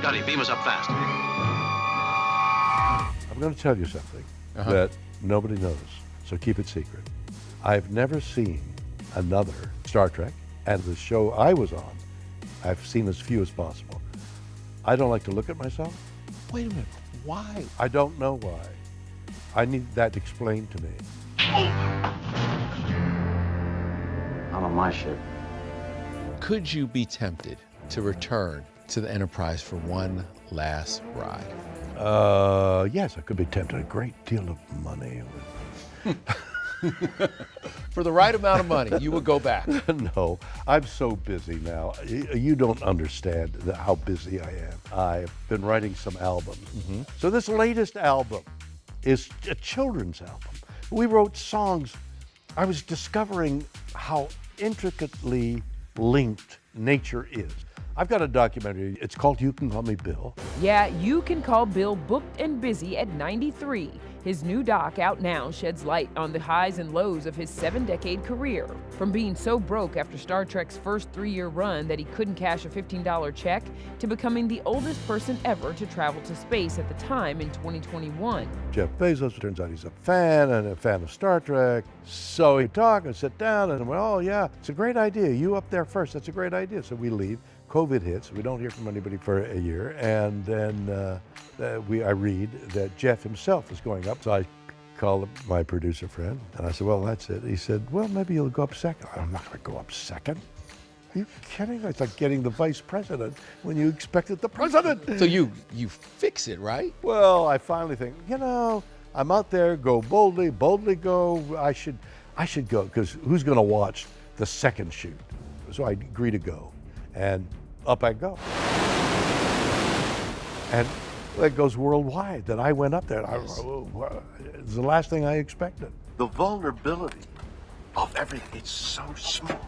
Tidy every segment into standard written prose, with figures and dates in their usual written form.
Scotty, beam us up fast. I'm going to tell you something that nobody knows, so keep it secret. I've never seen another Star Trek, and the show I was on, I've seen as few as possible. I don't like to look at myself. Wait a minute, why? I don't know why. I need that explained to me. Not on my ship. Could you be tempted to return to the Enterprise for one last ride? Yes, I could be tempted. A great deal of money. For the right amount of money, you would go back. No, I'm so busy now. You don't understand how busy I am. I've been writing some albums. So this latest album is a children's album. We wrote songs. I was discovering how intricately linked nature is. I've got a documentary. It's called You Can Call Me Bill. Yeah, You Can Call Bill booked and busy at 93. His new doc, out now, sheds light on the highs and lows of his 7-decade career. From being so broke after Star Trek's first 3-year run that he couldn't cash a $15 check, to becoming the oldest person ever to travel to space at the time in 2021. Jeff Bezos, turns out he's a fan and a fan of Star Trek. So we talk and sit down and well, yeah, it's a great idea. You up there first, that's a great idea. So we leave. COVID hits, we don't hear from anybody for a year, and then I read that Jeff himself is going up. So I called my producer friend, and I said, well, that's it. He said, well, maybe you'll go up second. I'm not going to go up second. Are you kidding? It's like getting the vice president when you expected the president. So you fix it, right? Well, I finally think, I'm out there, go boldly go. I should go, because who's going to watch the second shoot? So I agree to go. And up I go. And it goes worldwide that I went up there. It's the last thing I expected. The vulnerability of everything, it's so small.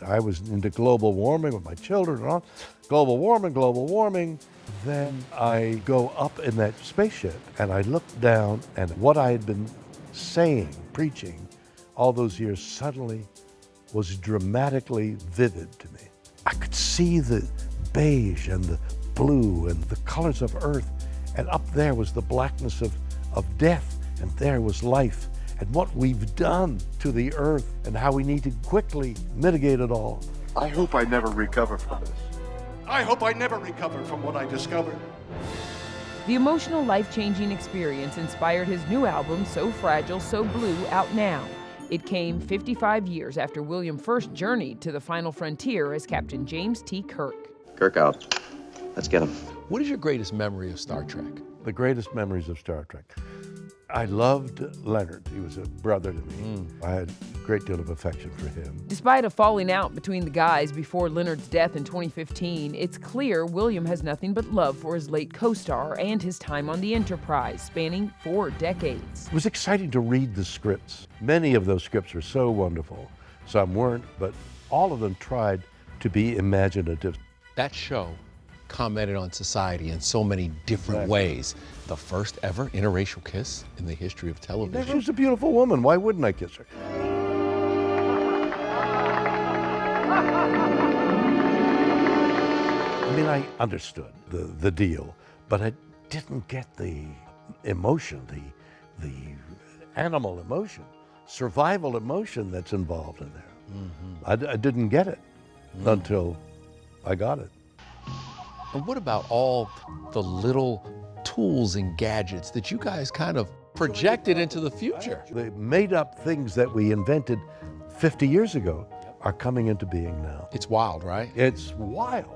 I was into global warming with my children and all. Global warming. Then I go up in that spaceship and I look down, and what I had been saying, preaching all those years suddenly was dramatically vivid to me. I could see the beige and the blue and the colors of Earth, and up there was the blackness of death, and there was life, and what we've done to the Earth and how we need to quickly mitigate it all. I hope I never recover from this. I hope I never recover from what I discovered. The emotional, life-changing experience inspired his new album, So Fragile, So Blue, out now. It came 55 years after William first journeyed to the final frontier as Captain James T. Kirk. Kirk out. Let's get him. What is your greatest memory of Star Trek? The greatest memories of Star Trek. I loved Leonard. He was a brother to me. I had a great deal of affection for him. Despite a falling out between the guys before Leonard's death in 2015, it's clear William has nothing but love for his late co-star and his time on the Enterprise, spanning 4 decades. It was exciting to read the scripts. Many of those scripts are so wonderful. Some weren't, but all of them tried to be imaginative. That show commented on society in so many different ways. The first ever interracial kiss in the history of television. She was a beautiful woman. Why wouldn't I kiss her? I mean, I understood the deal, but I didn't get the emotion, the animal emotion, survival emotion that's involved in there. I didn't get it until I got it. And what about all the little tools and gadgets that you guys kind of projected into the future? The made up things that we invented 50 years ago are coming into being now. It's wild, right? It's wild.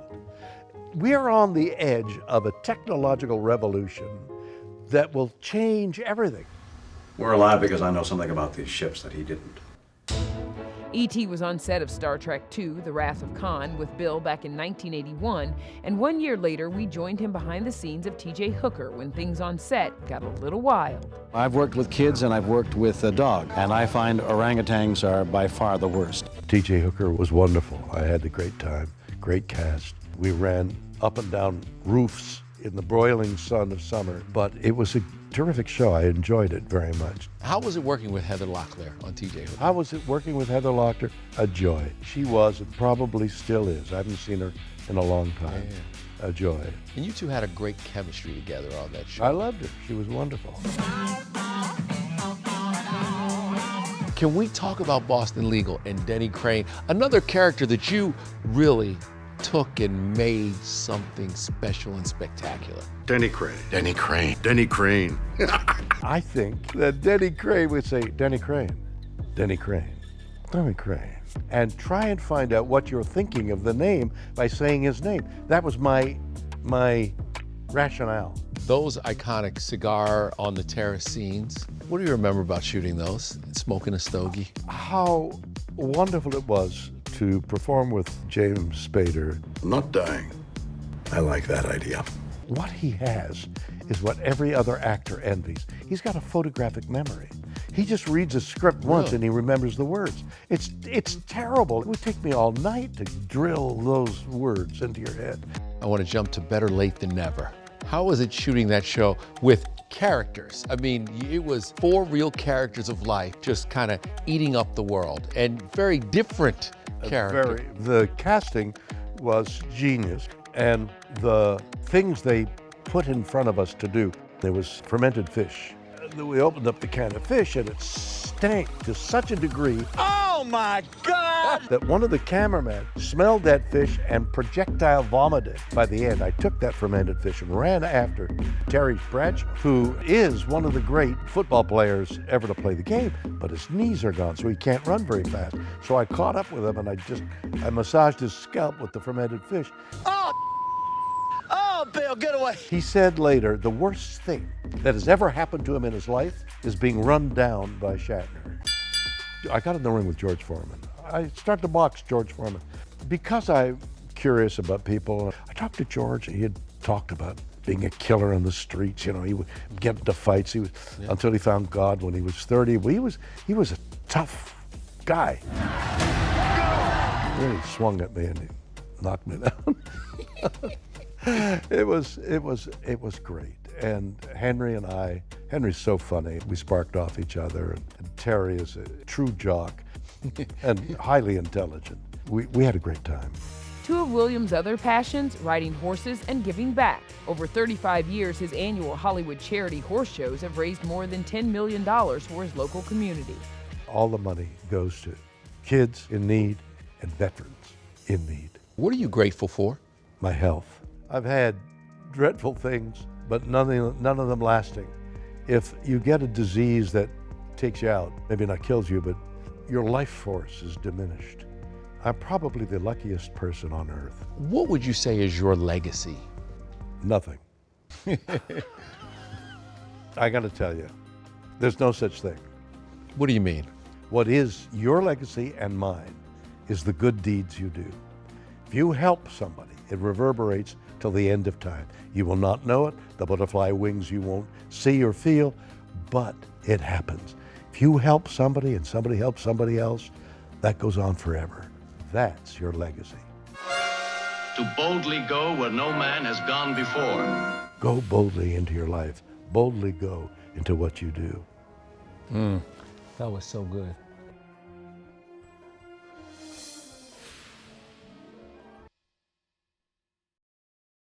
We are on the edge of a technological revolution that will change everything. We're alive because I know something about these ships that he didn't. E.T. was on set of Star Trek II, The Wrath of Khan, with Bill back in 1981, and 1 year later we joined him behind the scenes of T.J. Hooker when things on set got a little wild. I've worked with kids and I've worked with a dog, and I find orangutans are by far the worst. T.J. Hooker was wonderful. I had a great time, great cast. We ran up and down roofs in the broiling sun of summer, but it was a terrific show. I enjoyed it very much. How was it working with Heather Locklear on T.J. Hooker? How was it working with Heather Locklear? A joy. She was and probably still is. I haven't seen her in a long time. a joy. And you two had a great chemistry together on that show. I loved her. She was wonderful. Can we talk about Boston Legal and Denny Crane, another character that you really took and made something special and spectacular? Denny Crane. Denny Crane. Denny Crane. I think that Denny Crane would say, Denny Crane, Denny Crane, Denny Crane, and try and find out what you're thinking of the name by saying his name. That was my rationale. Those iconic cigar on the terrace scenes, what do you remember about shooting those, smoking a stogie? How wonderful it was to perform with James Spader. I'm not dying. I like that idea. What he has is what every other actor envies. He's got a photographic memory. He just reads a script once Really? and he remembers the words. It's terrible. It would take me all night to drill those words into your head. I want to jump to Better Late Than Never. How was it shooting that show with characters? I mean, it was 4 real characters of life just kind of eating up the world, and very different characters. The casting was genius, and the things they put in front of us to do. There was fermented fish. We opened up the can of fish and it stank to such a degree. Oh my God! That one of the cameramen smelled that fish and projectile vomited. By the end, I took that fermented fish and ran after Terry Bradshaw, who is one of the great football players ever to play the game, but his knees are gone, so he can't run very fast. So I caught up with him and I massaged his scalp with the fermented fish. Oh, Bill, get away. He said later, the worst thing that has ever happened to him in his life is being run down by Shatner. I got in the ring with George Foreman. I started to box George Foreman. Because I'm curious about people, I talked to George, and he had talked about being a killer on the streets. You know, he would get into fights. Until he found God when he was 30. Well, he was a tough guy. He really swung at me and he knocked me down. It was great. And Henry's so funny. We sparked off each other. And Terry is a true jock and highly intelligent. We had a great time. Two of Williams' other passions, riding horses and giving back. Over 35 years, his annual Hollywood charity horse shows have raised more than $10 million for his local community. All the money goes to kids in need and veterans in need. What are you grateful for? My health. I've had dreadful things, but none of them lasting. If you get a disease that takes you out, maybe not kills you, but your life force is diminished. I'm probably the luckiest person on earth. What would you say is your legacy? Nothing. I gotta tell you, there's no such thing. What do you mean? What is your legacy and mine is the good deeds you do. If you help somebody, it reverberates till the end of time. You will not know it, the butterfly wings you won't see or feel, but it happens. If you help somebody and somebody helps somebody else, that goes on forever. That's your legacy. To boldly go where no man has gone before. Go boldly into your life. Boldly go into what you do. That was so good.